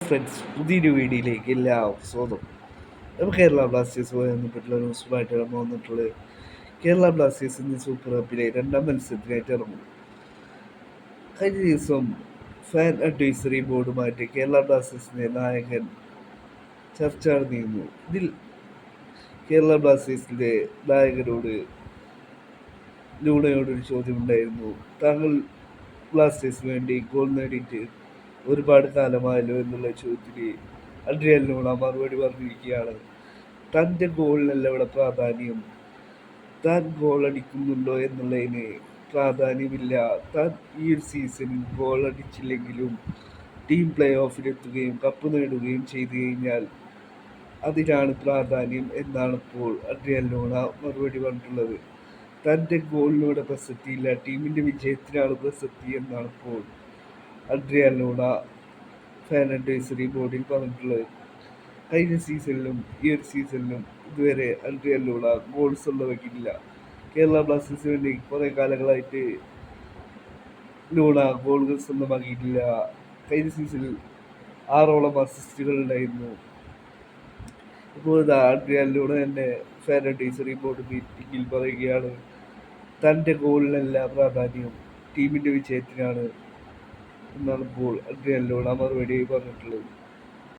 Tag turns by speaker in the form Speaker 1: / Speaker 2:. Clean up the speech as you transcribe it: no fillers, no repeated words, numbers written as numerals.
Speaker 1: Friends, പുതിയൊരു വീഡിയോയിലേക്ക് എല്ലാവർക്കും സ്വാഗതം. നമ്മൾ കേരള ബ്ലാസ്റ്റേഴ്സുമായി ബന്ധപ്പെട്ടുള്ള ന്യൂസുമായിട്ടാണ് നമ്മൾ വന്നിട്ടുള്ളത്. കേരള ബ്ലാസ്റ്റേഴ്സ് ഇന്ന് സൂപ്പർ കപ്പിലെ രണ്ടാം മത്സരത്തിനായിട്ട് ഇറങ്ങും. കഴിഞ്ഞ ദിവസം ഫാൻ അഡ്വൈസറി ബോർഡുമായിട്ട് കേരള ബ്ലാസ്റ്റേഴ്സിന്റെ നായകൻ ചർച്ച നടന്നിരുന്നു. ഇതിൽ കേരള ബ്ലാസ്റ്റേഴ്സിന്റെ നായകനോട് ലൂണയോടൊരു ചോദ്യമുണ്ടായിരുന്നു. താങ്കൾ ബ്ലാസ്റ്റേഴ്സിന് വേണ്ടി ഗോൾ നേടിയിട്ട് ഒരുപാട് കാലമായല്ലോ എന്നുള്ള ചോദ്യത്തിന് അഡ്രിയൻ ലൂണ മറുപടി പറഞ്ഞിരിക്കുകയാണ്. തൻ്റെ ഗോളിനല്ല ഇവിടെ പ്രാധാന്യം, താൻ ഗോൾ അടിക്കുന്നുണ്ടോ എന്നുള്ളതിന് പ്രാധാന്യമില്ല. താൻ ഈ ഒരു സീസണിൽ ഗോൾ അടിച്ചില്ലെങ്കിലും ടീം പ്ലേ ഓഫിലെത്തുകയും കപ്പ് നേടുകയും ചെയ്തു കഴിഞ്ഞാൽ അതിനാണ് പ്രാധാന്യം എന്നാണ് ഇപ്പോൾ അഡ്രിയൻ ലൂണ മറുപടി പറഞ്ഞിട്ടുള്ളത്. തൻ്റെ ഗോളിനൂടെ പ്രസക്തിയില്ല, ടീമിൻ്റെ വിജയത്തിനാണ് പ്രസക്തി എന്നാണ് ഇപ്പോൾ അഡ്രിയൻ ലൂണ ഫാൻ അഡ്വൈസറി ബോർഡിൽ പറഞ്ഞിട്ടുള്ളത്. കഴിഞ്ഞ സീസണിലും ഈ ഒരു സീസണിലും ഇതുവരെ അഡ്രിയൻ ലൂണ ഗോൾസ് സ്വന്തമാക്കിയിട്ടില്ല. കേരള ബ്ലാസ്റ്റേഴ്സിന് വേണ്ടി കുറേ കാലങ്ങളായിട്ട് ലൂണ ഗോളുകൾ സ്വന്തമാക്കിയിട്ടില്ല. കഴിഞ്ഞ സീസണിൽ 6 അസിസ്റ്റുകൾ ഉണ്ടായിരുന്നു. ഇപ്പോൾ അഡ്രിയൻ ലൂണ തന്നെ ഫാൻ അഡ്വൈസറി ബോർഡ് മീറ്റിംഗിൽ പറയുകയാണ്, തൻ്റെ ഗോളിനല്ല പ്രാധാന്യം, ടീമിൻ്റെ വിജയത്തിനാണ് എന്നാണ് ഇപ്പോൾ അഡ്രിയൻ ലൂണ മറുപടി പറഞ്ഞിട്ടുള്ളത്.